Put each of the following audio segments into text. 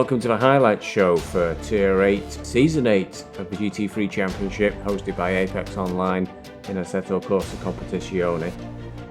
welcome to the highlight show for Tier 8, Season 8 of the GT3 Championship, hosted by Apex Online in Assetto Corsa Competizione.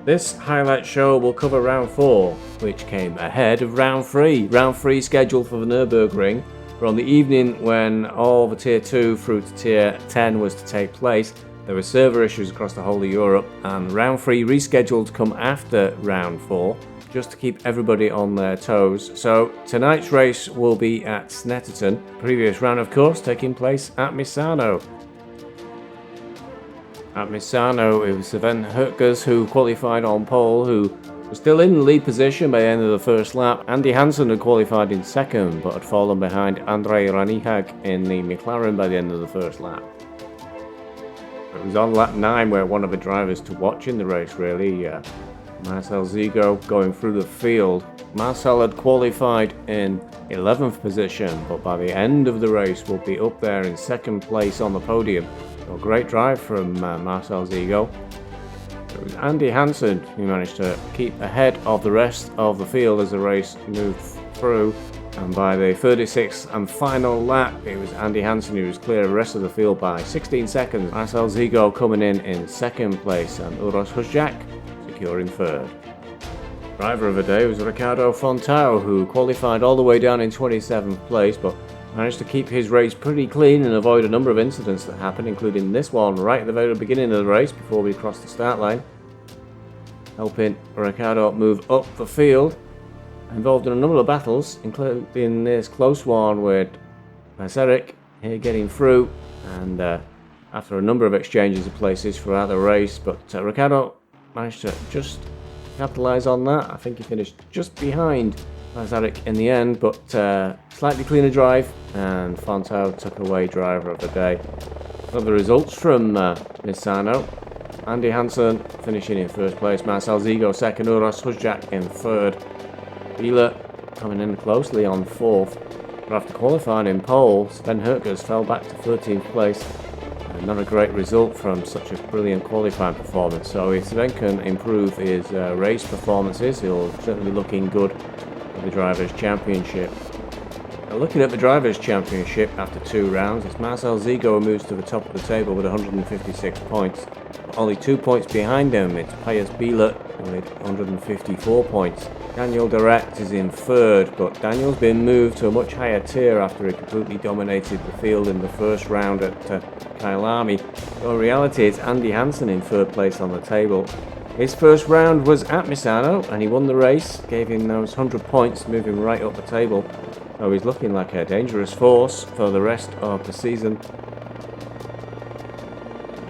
This highlight show will cover Round 4, which came ahead of Round 3. Round 3 scheduled for the Nürburgring, but on the evening when all the Tier 2 through to Tier 10 was to take place, there were server issues across the whole of Europe, and Round 3 rescheduled to come after Round 4, just to keep everybody on their toes. So tonight's race will be at Snetterton, previous round of course taking place at Misano. At Misano, it was Sven Hertgens who qualified on pole, who was still in the lead position by the end of the first lap. Andy Hansen had qualified in second, but had fallen behind André Ranihag in the McLaren by the end of the first lap. It was on lap 9 where one of the drivers to watch in the race really, Marcel Zigo going through the field. Marcel had qualified in 11th position, but by the end of the race will be up there in second place on the podium. So a great drive from Marcel Zigo. It was Andy Hansen who managed to keep ahead of the rest of the field as the race moved through. And by the 36th and final lap, it was Andy Hansen who was clear of the rest of the field by 16 seconds. Marcel Zigo coming in second place, and Uros Huzjak securing third. Driver of the day was Ricardo Fontao, who qualified all the way down in 27th place, but managed to keep his race pretty clean and avoid a number of incidents that happened, including this one right at the very beginning of the race before we crossed the start line, helping Ricardo move up the field. Involved in a number of battles, including this close one with Eric here getting through, and after a number of exchanges of places throughout the race, but Ricardo managed to just capitalise on that. I think he finished just behind Eric in the end, but slightly cleaner drive, and Fontao took away driver of the day. Some of the results from Misano: Andy Hansen finishing in first place, Marcel Zigo second, Uros Huzjak in third, Biela coming in closely on fourth. But after qualifying in pole, Sven Hertgens fell back to 13th place. Not a great result from such a brilliant qualifying performance. So if Sven can improve his race performances, he'll certainly be looking good for the Drivers' Championship. Now, looking at the Drivers' Championship after 2 rounds, it's Marcel Zigo who moves to the top of the table with 156 points. Only 2 points behind him, it's Pius Biela with 154 points. Daniel Direct is in third, but Daniel's been moved to a much higher tier after he completely dominated the field in the first round at Kyalami. So in reality, it's Andy Hansen in third place on the table. His first round was at Misano, and he won the race, gave him those 100 points, moving right up the table. So he's looking like a dangerous force for the rest of the season.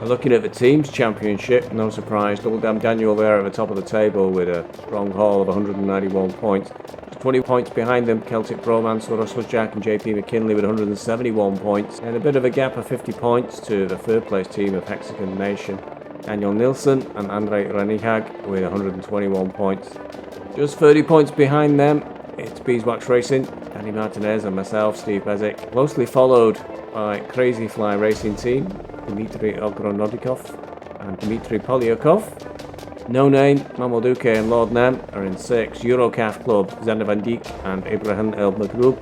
Looking at the team's championship, no surprise, Double Damn Daniel there at the top of the table with a strong haul of 191 points. 20 points behind them, Celtic Bromance, Uros Huzjak and JP McKinley with 171 points. And a bit of a gap of 50 points to the third place team of Hexagon Nation, Daniel Nilsson and André Ranihag with 121 points. Just 30 points behind them, it's BeesWax Racing, Danny Martinez and myself, Steve Bezic, closely followed by Crazy Fly Racing Team, Dmitry Ogronodikov and Dmitry Polyakov. No Name, Mamoduke and Lord Nem are in 6th. Eurocaf Club, Xander Van Dijk and Ibrahim El Magroub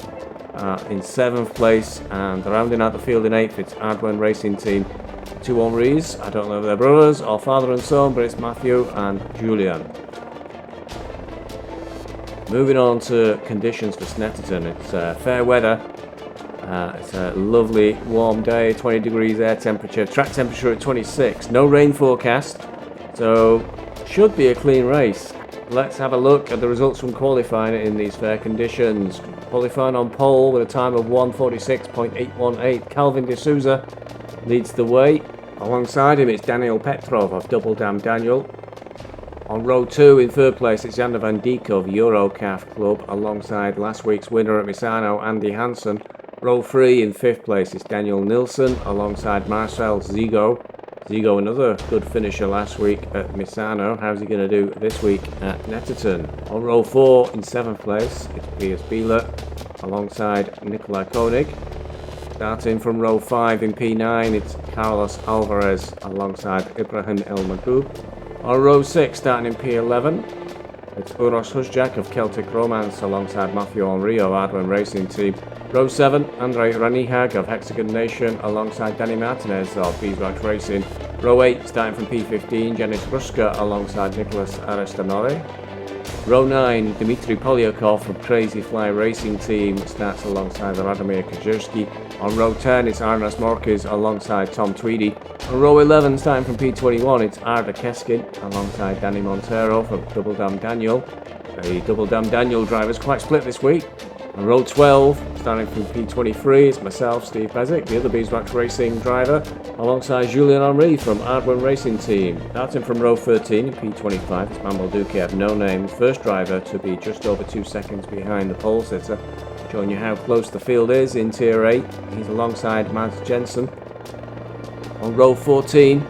are in 7th place. And rounding out the field in 8th, it's Ardwen Racing Team. 2 Henris, I don't know if they're brothers or father and son, but it's Matthew and Julian. Moving on to conditions for Snetterton, it's fair weather. It's a lovely warm day, 20 degrees air temperature, track temperature at 26, no rain forecast, so should be a clean race. Let's have a look at the results from qualifying in these fair conditions. Qualifying on pole with a time of 1:46.818, Calvin De Souza leads the way. Alongside him it's Daniel Petrov of Double Damn Daniel. On row 2 in third place it's Xander Van Dijk of Eurocaf Club alongside last week's winner at Misano, Andy Hansen. Row 3 in 5th place is Daniel Nilsson alongside Marcel Zigo. Zigo, another good finisher last week at Misano. How's he going to do this week at Snetterton? On row 4 in 7th place, it's Pius Biela alongside Nikolai Koenig. Starting from row 5 in P9, it's Carlos Alvarez alongside Ibrahim El Magroub. On row 6, starting in P11, It's Uros Huzjak of Celtic Romance alongside Matthew Henry of Ardwin Racing Team. Row 7, Andrei Ranihag of Hexagon Nation alongside Danny Martinez of BeesWax Racing. Row 8, starting from P15, Janis Ruska alongside Nicholas Aristanori. Row 9, Dmitry Polyakov from Crazy Fly Racing Team starts alongside Radomir Kajirski. On row 10, it's Arnas Morkis alongside Tom Tweedy. On row 11, starting from P21, it's Arda Keskin alongside Danny Montero from Double Dam Daniel. The Double Dam Daniel drivers quite split this week. On row 12, starting from P23, it's myself, Steve Bezic, the other BeesWax Racing driver, alongside Julien Henry from Ardwin Racing Team. Starting from row 13 in P25, it's Manuel Duque of No Name, first driver to be just over 2 seconds behind the pole sitter. Showing you how close the field is in Tier 8. He's alongside Mads Jensen. On row 14,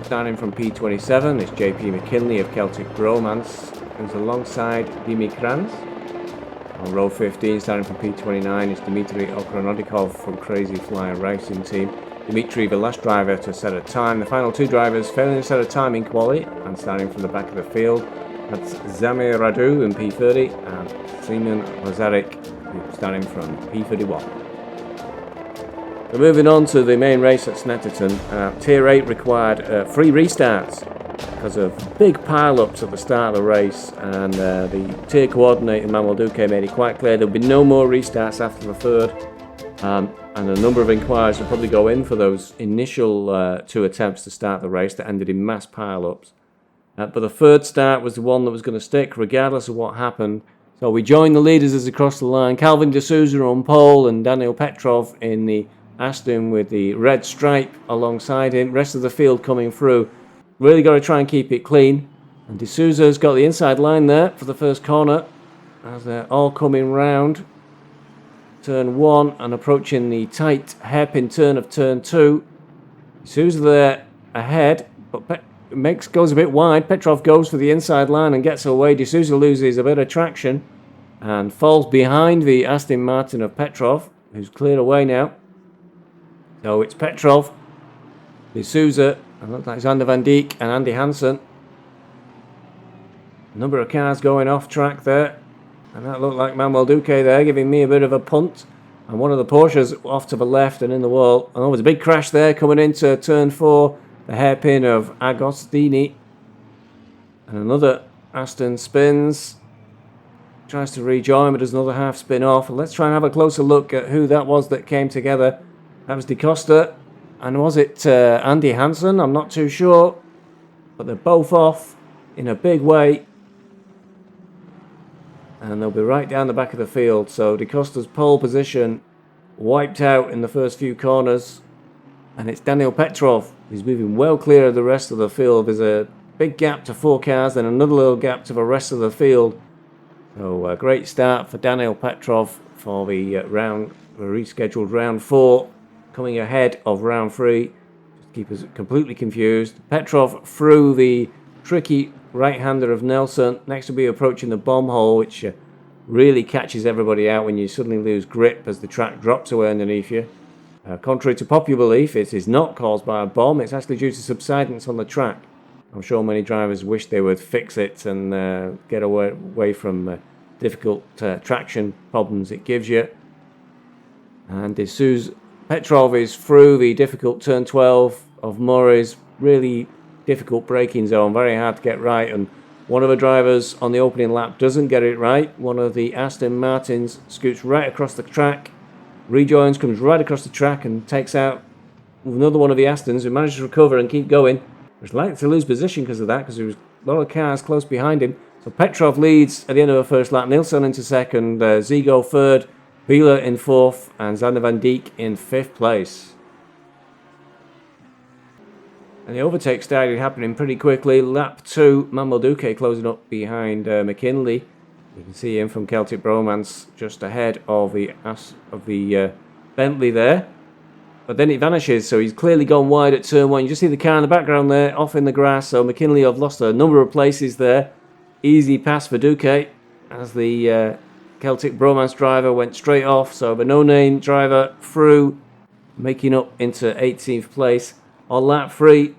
starting from P27, it's JP McKinley of Celtic Romance, who's alongside Dimi Kranz. On row 15, starting from P29, it's Dmitry Okronodikov from Crazy Fly Racing Team. Dmitry, the last driver to set a time. The final 2 drivers failing to set a time in quali, and starting from the back of the field, that's Zamir Radu in P30 and Simon Lazarik starting from P31. So moving on to the main race at Snetterton, Tier 8 required 3 restarts because of big pile-ups at the start of the race, and the tier coordinator Manuel Duque made it quite clear there would be no more restarts after the third, and a number of inquiries would probably go in for those initial 2 attempts to start the race that ended in mass pile-ups. But the third start was the one that was going to stick regardless of what happened. So we joined the leaders as across the line. Calvin de Souza on pole and Daniel Petrov in the Aston with the red stripe alongside him. Rest of the field coming through. Really got to try and keep it clean. And de Souza's got the inside line there for the first corner as they're all coming round. Turn 1 and approaching the tight hairpin turn of turn 2. De Souza there ahead, but goes a bit wide. Petrov goes for the inside line and gets away. De Souza loses a bit of traction and falls behind the Aston Martin of Petrov, who's cleared away now. So it's Petrov, De Souza, and looks like Xander Van Dijk and Andy Hansen. A number of cars going off track there, and that looked like Manuel Duque there giving me a bit of a punt. And one of the Porsches off to the left and in the wall. And there was a big crash there coming into turn 4. The hairpin of Agostini. And another Aston spins. Tries to rejoin, but does another half spin off. And let's try and have a closer look at who that was that came together. That was De Costa. And was it Andy Hansen? I'm not too sure. But they're both off in a big way. And they'll be right down the back of the field. So De Costa's pole position wiped out in the first few corners. And it's Daniel Petrov. He's moving well clear of the rest of the field. There's a big gap to 4 cars, then another little gap to the rest of the field. So a great start for Daniel Petrov for the rescheduled round 4, coming ahead of round 3. Just keep us completely confused. Petrov through the tricky right-hander of Nelson. Next will be approaching the bomb hole, which really catches everybody out when you suddenly lose grip as the track drops away underneath you. Contrary to popular belief, it is not caused by a bomb. It's actually due to subsidence on the track. I'm sure many drivers wish they would fix it and get away from difficult traction problems it gives you. And De Souza, Petrov is through the difficult turn 12 of Murray's really difficult braking zone. Very hard to get right. And one of the drivers on the opening lap doesn't get it right. One of the Aston Martins scoots right across the track. Rejoins, comes right across the track and takes out another one of the Astons who manages to recover and keep going. Was likely to lose position because of that, because there was a lot of cars close behind him. So Petrov leads at the end of the first lap. Nilsson into second, Zigo third, Wheeler in 4th, and Xander Van Dijk in 5th place. And the overtake started happening pretty quickly. Lap 2, Manuel Duque closing up behind McKinley. You can see him from Celtic Bromance just ahead of the Bentley there. But then it vanishes, so he's clearly gone wide at turn 1. You just see the car in the background there, off in the grass. So McKinley have lost a number of places there. Easy pass for Duque as the Celtic Bromance driver went straight off. So the no-name driver through, making up into 18th place. On lap 3,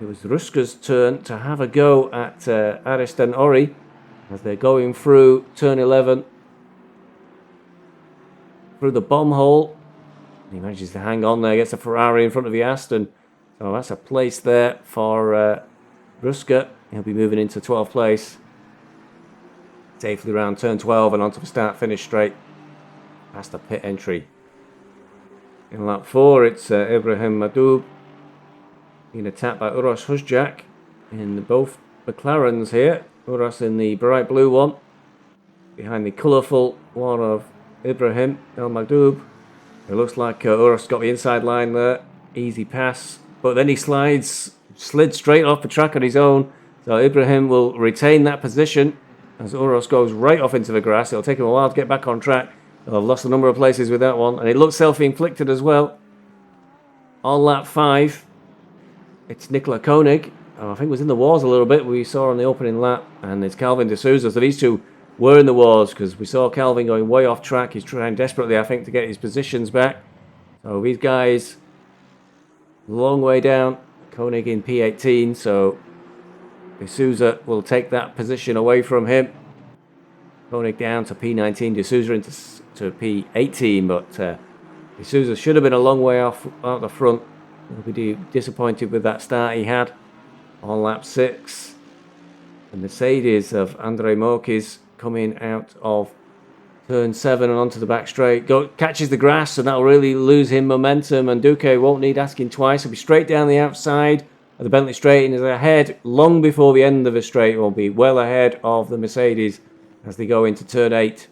it was Ruska's turn to have a go at Aristan Ori. as they're going through turn 11, through the bomb hole. He manages to hang on there, gets a Ferrari in front of the Aston. So that's a place there for Ruska. He'll be moving into 12th place. Safely around turn 12 and onto the start-finish straight. Past the pit entry. In lap 4, it's Ibrahim Madoub being attacked by Uros Huzjak in both McLarens here. Uros in the bright blue one, behind the colourful one of Ibrahim El Madoub. It looks like Uros got the inside line there. Easy pass, but then he slid straight off the track on his own. So Ibrahim will retain that position as Uros goes right off into the grass. It'll take him a while to get back on track. They'll have lost a number of places with that one, and it looks self-inflicted as well. On lap 5, it's Nicola Koenig. I think was in the wars a little bit, we saw on the opening lap, and it's Calvin de Souza. So these two were in the wars because we saw Calvin going way off track. He's trying desperately, I think, to get his positions back. So these guys, long way down. Koenig in P18, so de Souza will take that position away from him. Koenig down to P19, de Souza into P18, but de Souza should have been a long way off out the front. He'll be disappointed with that start he had. On lap 6, the Mercedes of Andre Morkis coming out of turn 7 and onto the back straight. Catches the grass, and that'll really lose him momentum, and Duque won't need asking twice. He'll be straight down the outside of the Bentley straight and is ahead long before the end of the straight. Will be well ahead of the Mercedes as they go into turn 8.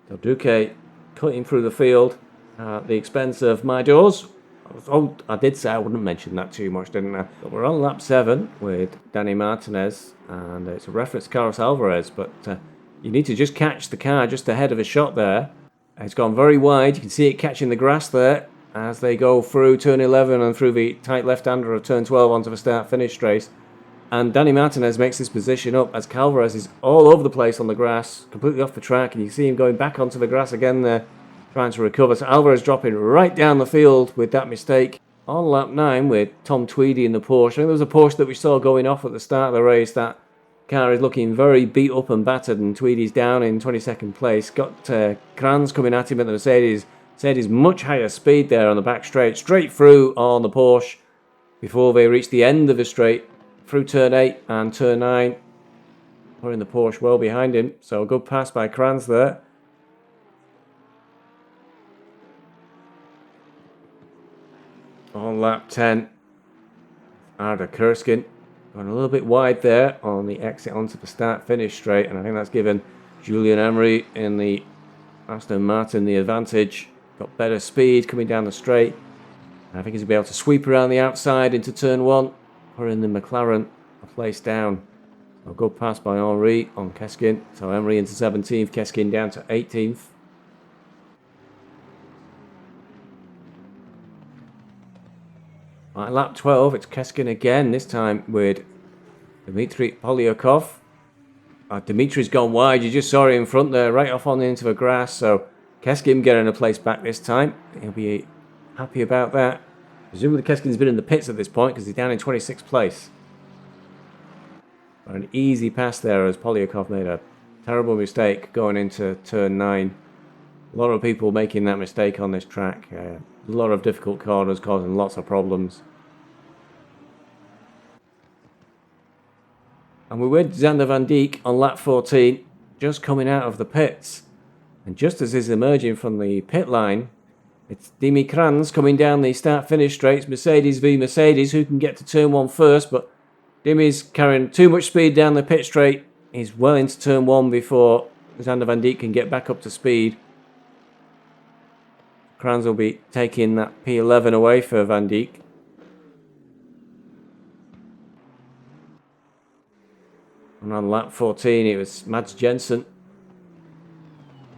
So Duque cutting through the field at the expense of Maidors. Oh, I did say I wouldn't mention that too much, didn't I? But we're on lap 7 with Danny Martinez, and it's a reference to Carlos Alvarez, but you need to just catch the car just ahead of a shot there. It's gone very wide. You can see it catching the grass there as they go through turn 11 and through the tight left-hander of turn 12 onto the start-finish race. And Danny Martinez makes this position up as Alvarez is all over the place on the grass, completely off the track, and you see him going back onto the grass again there, trying to recover. So Alvarez dropping right down the field with that mistake. On lap 9 with Tom Tweedy in the Porsche. I think there was a Porsche that we saw going off at the start of the race. That car is looking very beat up and battered, and Tweedy's down in 22nd place. Got Kranz coming at him at the Mercedes. Mercedes much higher speed there on the back straight through on the Porsche before they reach the end of the straight through turn 8 and turn 9. Putting the Porsche well behind him. So a good pass by Kranz there. On lap 10, Arda Kurskin going a little bit wide there on the exit onto the start-finish straight, and I think that's given Julian Emery in the Aston Martin the advantage. Got better speed coming down the straight. I think he's going to be able to sweep around the outside into turn 1, putting the McLaren a place down. A good pass by Henri on Keskin. So Emery into 17th, Keskin down to 18th. At lap 12, it's Keskin again, this time with Dmitry Polyakov. Dimitri's gone wide, you just saw it in front there, right off on into the grass, so Keskin getting a place back this time. He'll be happy about that. Presumably Keskin's been in the pits at this point because he's down in 26th place. But an easy pass there as Polyakov made a terrible mistake going into turn 9. A lot of people making that mistake on this track. A lot of difficult corners causing lots of problems. And we're with Xander Van Dijk on lap 14, just coming out of the pits. And just as he's emerging from the pit line, it's Dimi Kranz coming down the start-finish straights. Mercedes v Mercedes, who can get to turn 1 first, but Dimi's carrying too much speed down the pit straight. He's well into turn 1 before Xander Van Dijk can get back up to speed. Kranz will be taking that P11 away for Van Dijk. And on lap 14, it was Mads Jensen,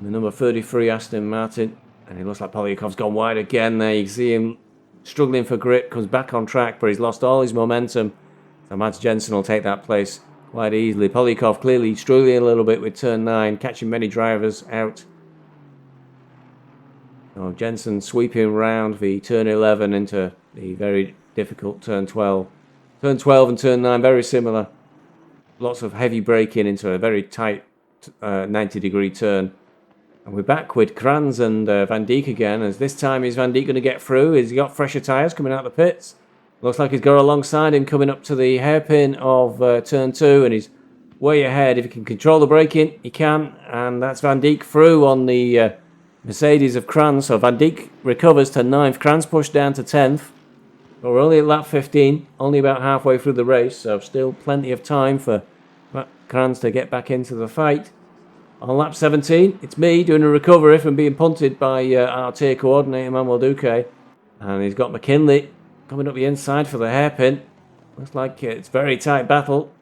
the number 33 Aston Martin. And it looks like Polyakov's gone wide again there. You can see him struggling for grip, comes back on track, but he's lost all his momentum. So Mads Jensen will take that place quite easily. Polyakov clearly struggling a little bit with turn 9, catching many drivers out. So Jensen sweeping round the turn 11 into the very difficult turn 12. Turn 12 and turn 9, very similar. Lots of heavy braking into a very tight 90-degree turn. And we're back with Kranz and Van Dijk again, as this time is Van Dijk going to get through? Has he got fresher tyres coming out of the pits? Looks like he's got alongside him coming up to the hairpin of turn 2, and he's way ahead. If he can control the braking, he can, and that's Van Dijk through on the Mercedes of Kranz. So Van Dijk recovers to 9th, Kranz pushed down to 10th. But we're only at lap 15, only about halfway through the race, so still plenty of time for Kranz to get back into the fight. On lap 17, it's me doing a recovery from being punted by our tier coordinator, Manuel Duque. And he's got McKinley coming up the inside for the hairpin. Looks like it's a very tight battle.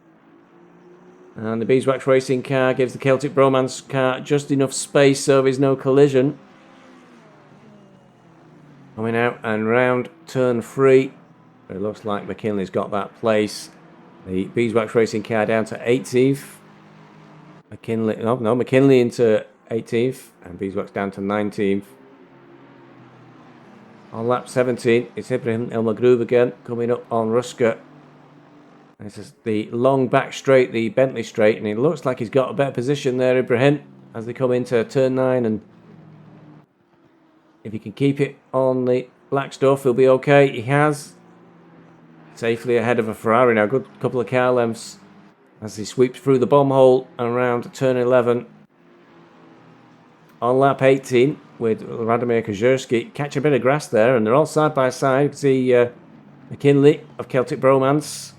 And the BeesWax Racing car gives the Celtic Bromance car just enough space so there's no collision. Coming out and round turn 3. It looks like McKinley's got that place. The BeesWax Racing car down to 18th. McKinley into 18th and BeesWax down to 19th. On lap 17, it's Ibrahim El Maghroob again coming up on Ruska. This is the long back straight, the Bentley straight, and it looks like he's got a better position there, Ibrahim, as they come into turn 9. And if he can keep it on the black stuff, he'll be okay. He has. Safely ahead of a Ferrari now, good couple of car lengths as he sweeps through the bomb hole and around turn 11. On lap 18 with Radomir Kazierski, catch a bit of grass there, and they're all side by side. You can see McKinley of Celtic Bromance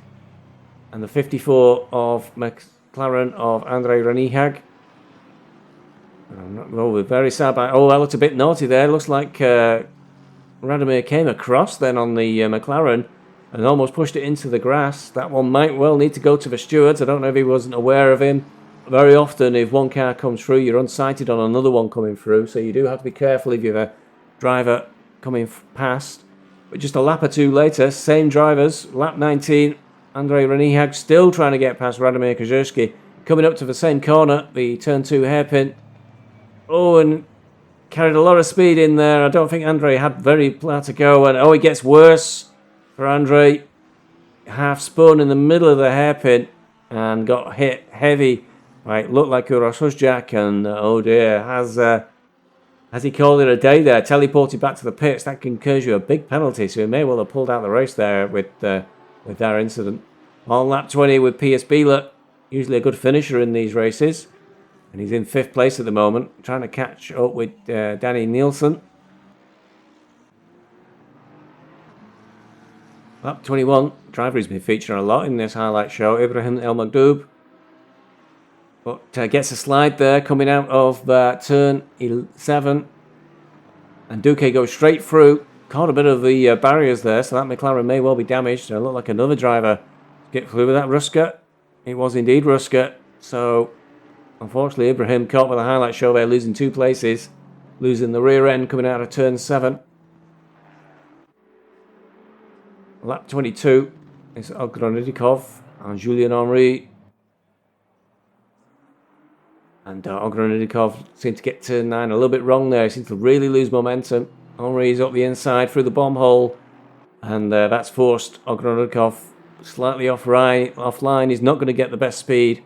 and the 54 of McLaren of André Renihag. We're very sad by. Oh, that looked a bit naughty there. Looks like Radomir came across then on the McLaren and almost pushed it into the grass. That one might well need to go to the stewards. I don't know if he wasn't aware of him. Very often, if one car comes through, you're unsighted on another one coming through. So you do have to be careful if you're a driver coming past. But just a lap or two later, same drivers, lap 19, André Renihag still trying to get past Radomir Kazierski. Coming up to the same corner, the turn 2 hairpin. Oh, and carried a lot of speed in there. I don't think André had very far to go. And oh, it gets worse for André. Half spun in the middle of the hairpin and got hit heavy. Right, looked like Uros Husjak, and oh dear, has he called it a day there? Teleported back to the pits. That can cause you a big penalty, so he may well have pulled out the race there with that incident. On lap 20 with Piers Bieler, usually a good finisher in these races. And he's in 5th place at the moment, trying to catch up with Danny Nielsen. Lap 21, driver who's been featuring a lot in this highlight show, Ibrahim El Maghroob. But gets a slide there coming out of turn 7. And Duque goes straight through, caught a bit of the barriers there, so that McLaren may well be damaged. It looked like another driver get through with that Ruska. It was indeed Ruska, so unfortunately, Ibrahim caught with a highlight show there, losing 2 places, losing the rear end coming out of turn 7. Lap 22 is Ogrodnikov and Julien Henry. And Ogrodnikov seemed to get turn 9 a little bit wrong there. He seemed to really lose momentum. Henry's up the inside through the bomb hole, and that's forced Ogrodnikov slightly offline. He's not going to get the best speed.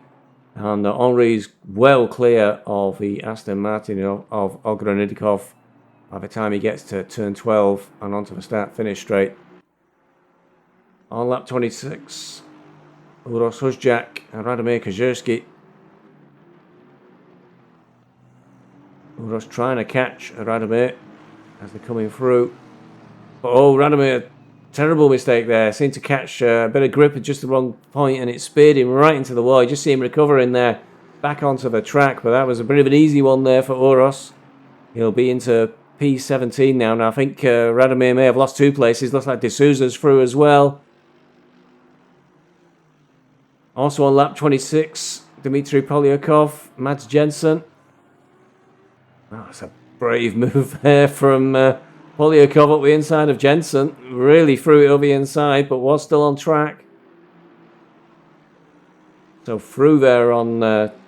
And Henry's well clear of the Aston Martin of Ogrodnikov by the time he gets to turn 12 and onto the start-finish straight. On lap 26, Uros Husjak and Radomir Kazierski. Uros trying to catch Radomir as they're coming through. But Radomir, terrible mistake there. Seemed to catch a bit of grip at just the wrong point, and it speared him right into the wall. You just see him recovering there, back onto the track. But that was a bit of an easy one there for Uros. He'll be into P17 now. Now I think Radomir may have lost 2 places. Looks like De Souza's through as well. Also on lap 26, Dmitry Polyakov, Mads Jensen. Oh, that's a brave move there from Polyakov up the inside of Jensen. Really threw it over the inside, but was still on track. So through there on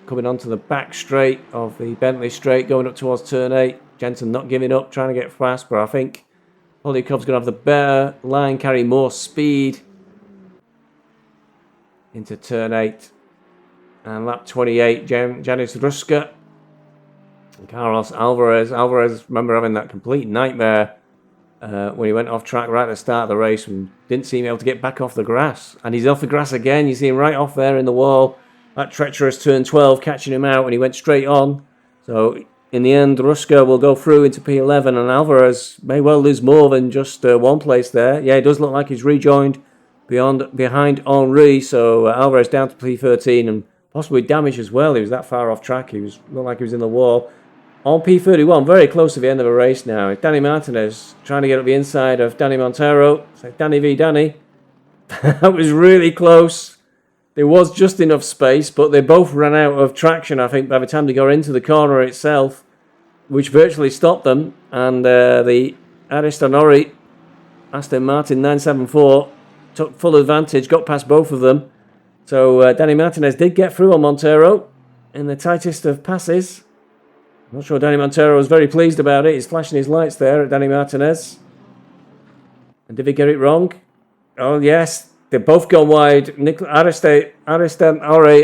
coming onto the back straight of the Bentley straight, going up towards turn 8. Jensen not giving up, trying to get fast, but I think Polyakov's going to have the better line, carry more speed. into turn 8. And lap 28, Janis Ruska and Carlos Alvarez. Alvarez, remember having that complete nightmare when he went off track right at the start of the race and didn't seem able to get back off the grass. And he's off the grass again. You see him right off there in the wall. That treacherous turn 12 catching him out, and he went straight on. So in the end, Ruska will go through into P11, and Alvarez may well lose more than just one place there. Yeah, it does look like he's rejoined behind Henri. So Alvarez down to P13 and possibly damaged as well. He was that far off track. Looked like he was in the wall. On P31, very close to the end of the race now. Danny Martinez trying to get up the inside of Danny Montero. It's like Danny v Danny. That was really close. There was just enough space, but they both ran out of traction, I think, by the time they got into the corner itself, which virtually stopped them. And the Aristonori Aston Martin 974 took full advantage, got past both of them. So Danny Martinez did get through on Montero in the tightest of passes. I'm not sure Danny Montero was very pleased about it. He's flashing his lights there at Danny Martinez. And did he get it wrong? Oh, yes. They both go wide. Aristonori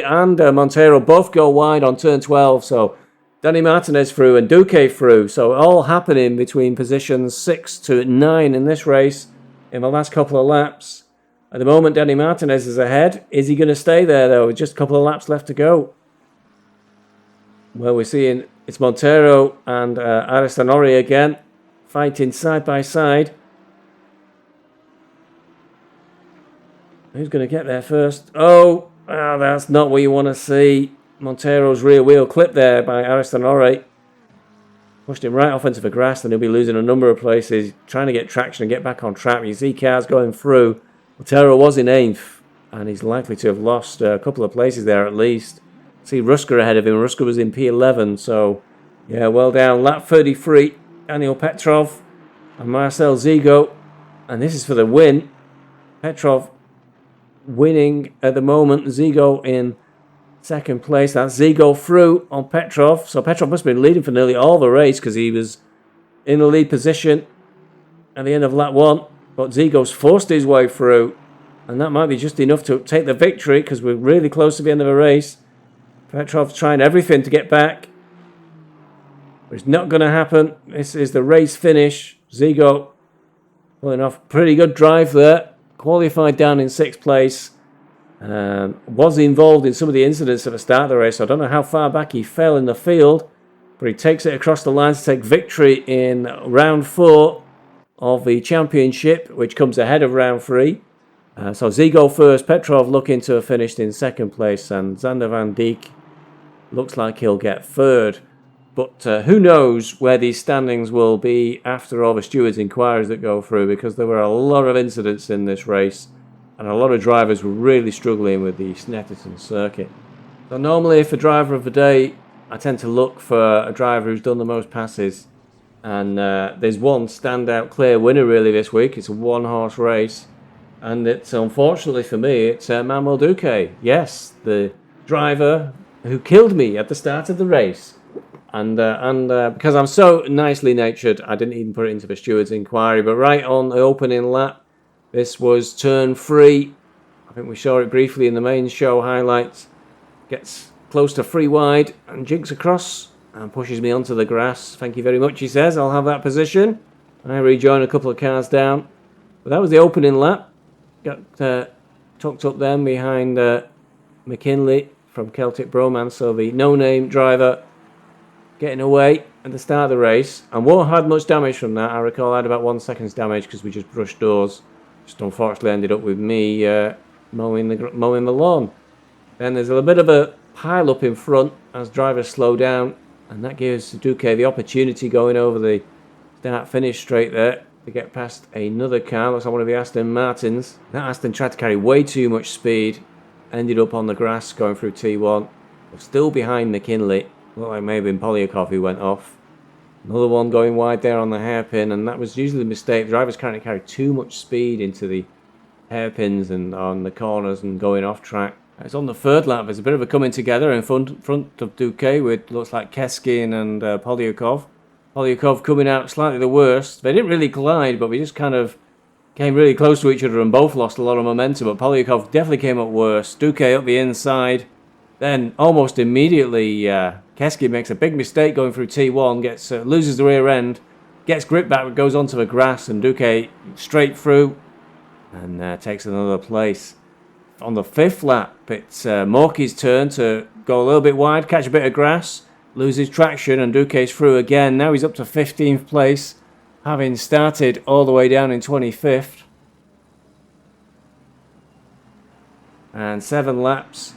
and Montero both go wide on turn 12. So Danny Martinez through and Duque through. So all happening between positions 6 to 9 in this race in the last couple of laps. At the moment, Danny Martinez is ahead. Is he going to stay there, though, with just a couple of laps left to go? Well, we're seeing it's Montero and Aristonori again, fighting side by side. Who's going to get there first? Oh, that's not what you want to see. Montero's rear wheel clipped there by Aristonori. Pushed him right off into the grass, and he'll be losing a number of places, trying to get traction and get back on track. You see cars going through. Montero was in 8th, and he's likely to have lost a couple of places there at least. See Ruska ahead of him. Ruska was in P11, so yeah, well down. Lap 33, Daniel Petrov and Marcel Zigo, and this is for the win. Petrov winning at the moment. Zigo in second place. That's Zigo through on Petrov. So Petrov must have been leading for nearly all the race because he was in the lead position at the end of lap 1. But Zigo's forced his way through, and that might be just enough to take the victory because we're really close to the end of the race. Petrov's trying everything to get back. But it's not going to happen. This is the race finish. Zigo pulling off pretty good drive there. Qualified down in 6th place. Was involved in some of the incidents at the start of the race. So I don't know how far back he fell in the field. But he takes it across the line to take victory in round 4 of the championship, which comes ahead of round 3. So Zigo first. Petrov looking to have finished in 2nd place. And Xander Van Dijk looks like he'll get 3rd. But who knows where these standings will be after all the stewards' inquiries that go through, because there were a lot of incidents in this race and a lot of drivers were really struggling with the Snetterton circuit. So normally for driver of the day, I tend to look for a driver who's done the most passes, and there's one standout clear winner really this week. It's a one-horse race, and it's unfortunately for me, it's Manuel Duque. Yes, the driver who killed me at the start of the race. And because I'm so nicely natured, I didn't even put it into the steward's inquiry. But right on the opening lap, this was turn 3. I think we saw it briefly in the main show highlights. Gets close to 3 wide and jigs across and pushes me onto the grass. Thank you very much, he says. I'll have that position. I rejoin a couple of cars down. But that was the opening lap. Got tucked up then behind McKinley from Celtic Bromance. So the no-name driver getting away at the start of the race, and won't have had much damage from that. I recall I had about 1 second's damage because we just brushed doors. Just unfortunately ended up with me mowing the lawn. Then there's a bit of a pile up in front as drivers slow down, and that gives Duque the opportunity going over the start-finish straight there to get past another car. Looks like one of the Aston Martins. That Aston tried to carry way too much speed, ended up on the grass going through T1. Still behind McKinley. Looked like maybe Polyakov who went off. Another one going wide there on the hairpin, and that was usually the mistake. Drivers can't carry too much speed into the hairpins and on the corners and going off track. It's on the 3rd lap. There's a bit of a coming together in front of Duque with looks like Keskin and Polyakov. Polyakov coming out slightly the worst. They didn't really collide, but we just kind of came really close to each other and both lost a lot of momentum, but Polyakov definitely came up worse. Duque up the inside. Then almost immediately, Keski makes a big mistake going through T1, loses the rear end, gets grip back, but goes onto the grass, and Duque straight through and takes another place. On the 5th lap, it's Morky's turn to go a little bit wide, catch a bit of grass, loses traction, and Duque's through again. Now he's up to 15th place, having started all the way down in 25th. And 7 laps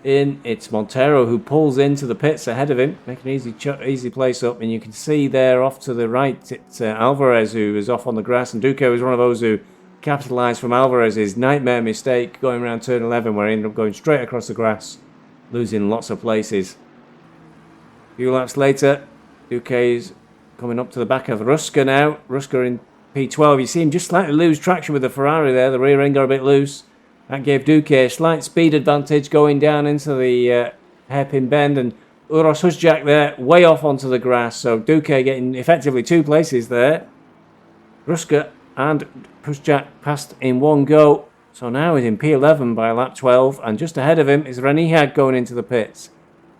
in, it's Montero who pulls into the pits ahead of him, making an easy place up. And you can see there off to the right, it's Alvarez who is off on the grass, and Duque was one of those who capitalised from Alvarez's nightmare mistake going around turn 11, where he ended up going straight across the grass, losing lots of places. A few laps later, Duque's coming up to the back of Ruska now. Ruska in P12. You see him just slightly lose traction with the Ferrari there. The rear end got a bit loose. That gave Duque a slight speed advantage going down into the hairpin bend. And Uros Husjak there, way off onto the grass. So Duque getting effectively 2 places there. Ruska and Husjak passed in one go. So now he's in P11 by lap 12. And just ahead of him is Ranihag going into the pits.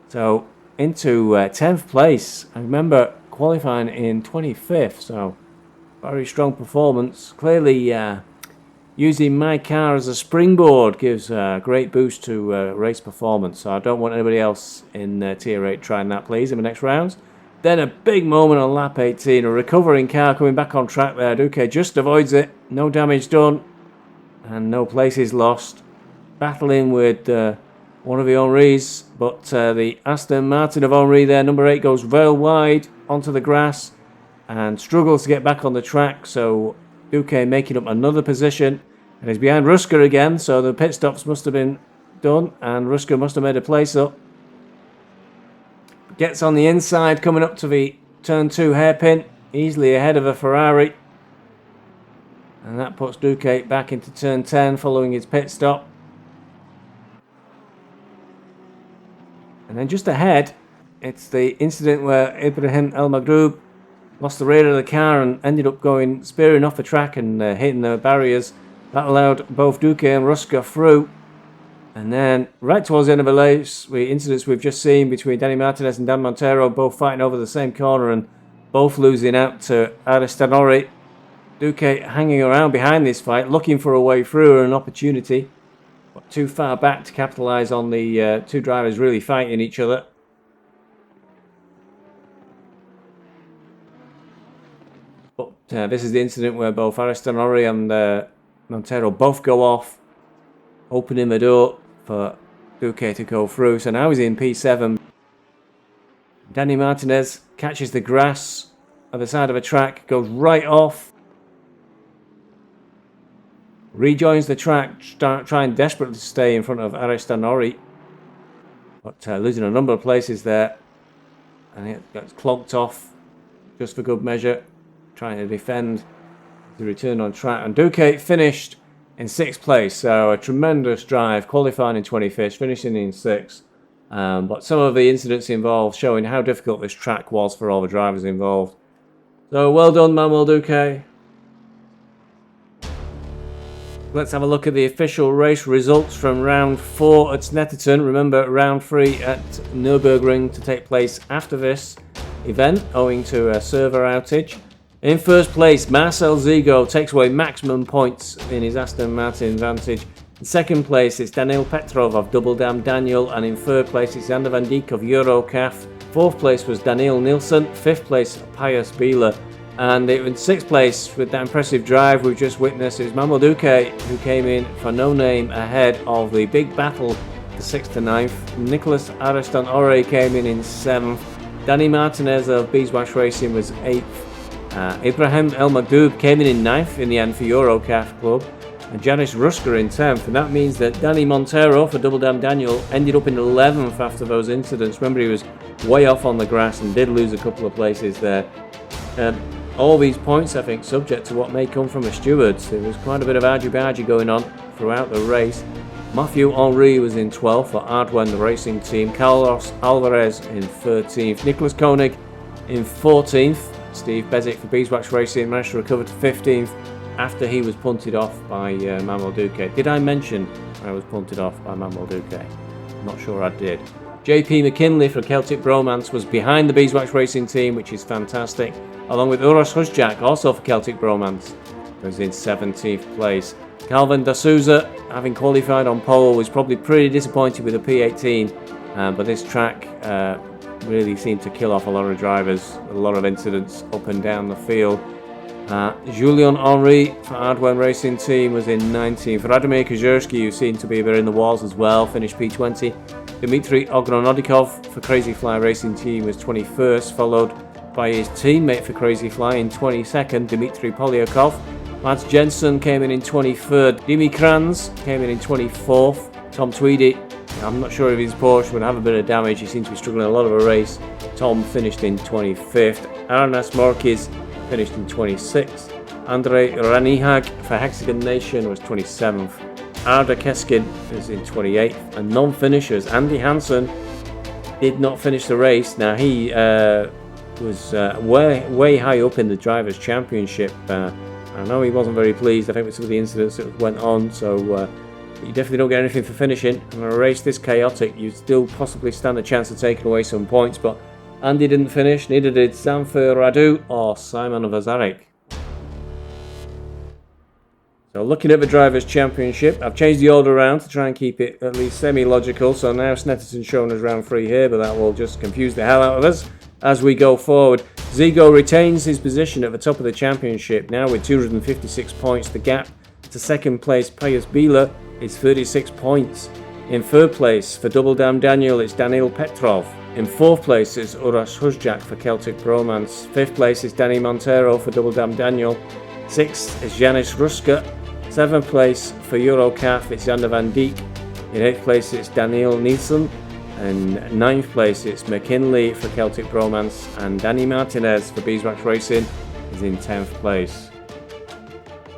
So into 10th place. I remember qualifying in 25th, so very strong performance. Clearly using my car as a springboard gives a great boost to race performance, so I don't want anybody else in tier 8 trying that, please, in the next rounds. Then a big moment on lap 18, a recovering car coming back on track there. Duque just avoids it, no damage done and no places lost. Battling with one of the Henrys, but the Aston Martin of Henry there, number 8, goes well wide onto the grass and struggles to get back on the track. So Duque making up another position, and he's behind Ruska again, so the pit stops must have been done and Ruska must have made a place up. Gets on the inside coming up to the turn 2 hairpin, easily ahead of a Ferrari, and that puts Duque back into turn 10 following his pit stop. And then just ahead, it's the incident where Ibrahim El Maghroob lost the rear of the car and ended up spearing off the track and hitting the barriers. That allowed both Duque and Ruska through. And then right towards the end of the race, the incidents we've just seen between Danny Martinez and Dan Montero, both fighting over the same corner and both losing out to Aristanori. Duque hanging around behind this fight, looking for a way through and an opportunity. But too far back to capitalise on the 2 drivers really fighting each other. But this is the incident where both Aristanori and Montero both go off, opening the door for Duque to go through. So now he's in P7. Danny Martinez catches the grass at the side of a track, goes right off, rejoins the track, trying desperately to stay in front of Aristanori, but losing a number of places there, and it gets clogged off just for good measure, trying to defend the return on track. And Duque finished in 6th place, so a tremendous drive, qualifying in 25th, finishing in 6th. But some of the incidents involved showing how difficult this track was for all the drivers involved. So well done, Manuel Duque. Let's have a look at the official race results from round 4 at Snetterton. Remember, round 3 at Nürburgring to take place after this event, owing to a server outage. In first place, Marcel Zigo takes away maximum points in his Aston Martin Vantage. In second place, it's Daniil Petrov of Double Dam Daniel, and in third place, it's Sander van Dijk of Eurocaf. Fourth place was Daniel Nielsen. Fifth place, Pius Bieler. And in 6th place, with that impressive drive we've just witnessed, it was Manuel Duque, who came in for no name ahead of the big battle, the 6th to 9th. Nicolas Ariston-Ore came in 7th. Danny Martinez of BeesWax Racing was 8th. Ibrahim El Maghroob came in 9th in the end for Eurocaf Club. And Janis Ruska in 10th. And that means that Danny Montero for Double Dam Daniel ended up in 11th after those incidents. Remember, he was way off on the grass and did lose a couple of places there. All these points, I think, subject to what may come from the stewards. There was quite a bit of argy-bargy going on throughout the race. Matthew Henry was in 12th for Ardwen, the racing team. Carlos Alvarez in 13th. Nicholas Koenig in 14th. Steve Bezic for BeesWax Racing managed to recover to 15th. after he was punted off by Manuel Duque. Did I mention I was punted off by Manuel Duque? Not sure I did. JP McKinley for Celtic Bromance was behind the BeesWax Racing team, which is fantastic, along with Uros Huzjak, also for Celtic Bromance, who was in 17th place. Calvin D'Souza, having qualified on pole, was probably pretty disappointed with the P18, but this track really seemed to kill off a lot of drivers, a lot of incidents up and down the field. Julian Henry for Ardwen Racing Team was in 19th. Radomir Kozierski, who seemed to be a bit in the walls as well, finished P20. Dmitry Ogronodikov for Crazy Fly Racing Team was 21st, followed by his teammate for Crazy Fly in 22nd, Dmitry Polyakov. Mads Jensen came in 23rd. Dimi Kranz came in 24th. Tom Tweedy, I'm not sure if his Porsche would have a bit of damage. He seems to be struggling a lot of a race. Tom finished in 25th. Arnas Morkis finished in 26th. Andrei Ranihag for Hexagon Nation was 27th. Arda Keskin is in 28th. And non-finishers, Andy Hansen did not finish the race. Now he was way high up in the Drivers' Championship. I know he wasn't very pleased, I think, with some of the incidents that went on, so you definitely don't get anything for finishing. And on a race this chaotic, you still possibly stand a chance of taking away some points, but Andy didn't finish, neither did Zamfir Radu or Simon Vazarik. So looking at the Drivers' Championship, I've changed the order around to try and keep it at least semi-logical, so now Snetterton showing us round 3 here, but that will just confuse the hell out of us as we go forward. Zigo retains his position at the top of the championship now with 256 points. The gap to second place Pius Bila is 36 points. In third place for Double Dam Daniel it's Daniil Petrov. In fourth place is Uros Huzjak for Celtic Bromance. Fifth place is Danny Montero for Double Dam Daniel. Sixth is Janis Ruska. Seventh place for Eurocaf it's Jander van Dijk. In eighth place it's Daniel Nielsen. And ninth place it's McKinley for Celtic Bromance, and Danny Martinez for BeesWax Racing is in 10th place.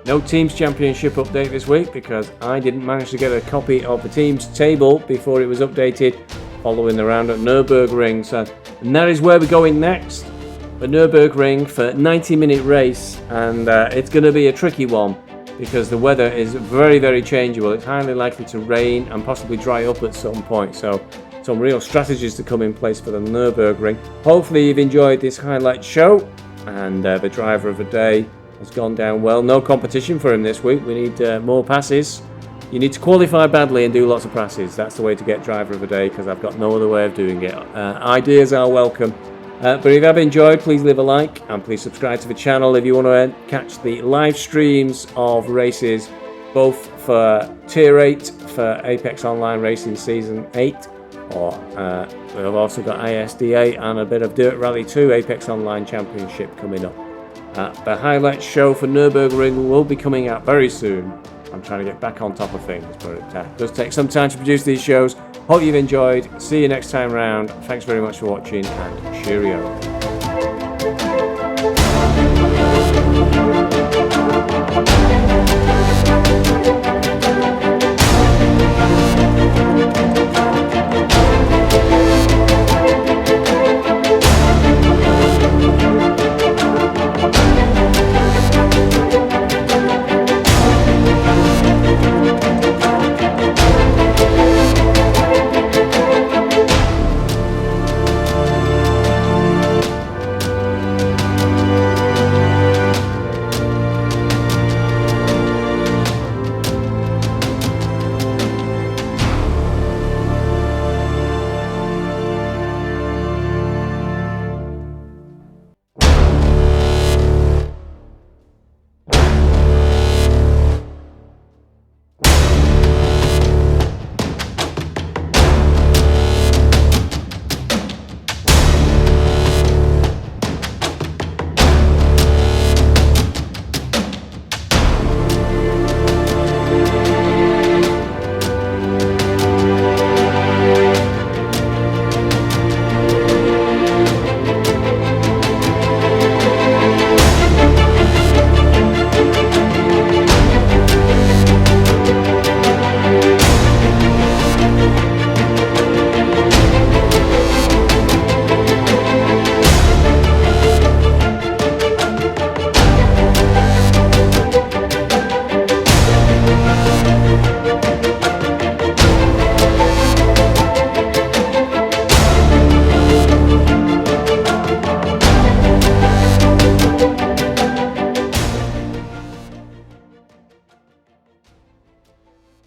No Teams Championship update this week because I didn't manage to get a copy of the Teams table before it was updated following the round at Nürburgring. And that is where we're going next. The Nürburgring for a 90-minute race, and it's going to be a tricky one because the weather is very, very changeable. It's highly likely to rain and possibly dry up at some point. So some real strategies to come in place for the Nürburgring. Hopefully you've enjoyed this highlight show, and the driver of the day has gone down well. No competition for him this week. We need more passes. You need to qualify badly and do lots of passes. That's the way to get driver of the day because I've got no other way of doing it. Ideas are welcome. But if you have enjoyed, please leave a like and please subscribe to the channel if you want to catch the live streams of races, both for Tier 8 for Apex Online Racing Season 8, or we've also got ISDA and a bit of Dirt Rally 2 Apex Online Championship coming up. The highlight show for Nürburgring will be coming out very soon. I'm trying to get back on top of things, but it does take some time to produce these shows. Hope you've enjoyed. See you next time round. Thanks very much for watching and cheerio.